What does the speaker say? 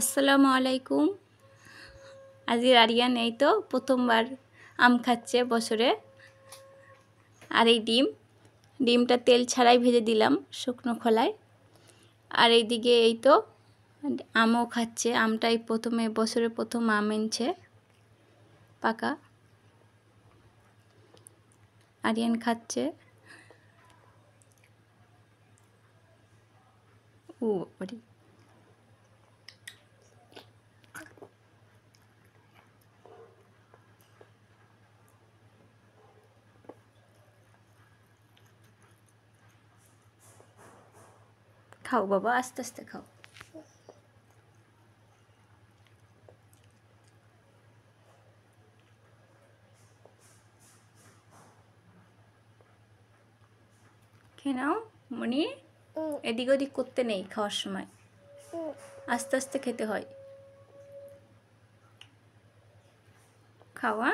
আসসালামু আলাইকুম। আজকে আরিয়ান এই তো প্রথমবার আম খাচ্ছে বছরে। আর এই ডিমটা তেল ছাড়াই ভেজে দিলাম শুকনো খোলায়। আর এইদিকে এই তো আমও খাচ্ছে। আমটাই প্রথমে বছরে প্রথম আম এনেছে পাকা। আরিয়ান খাচ্ছে। ও বাড়ি খাও বাবা, আস্তে আস্তে খাও। খেয়ে নাও মনি। এদিক ওদিক করতে নেই খাওয়ার সময়, আস্তে আস্তে খেতে হয়। খাওয়া।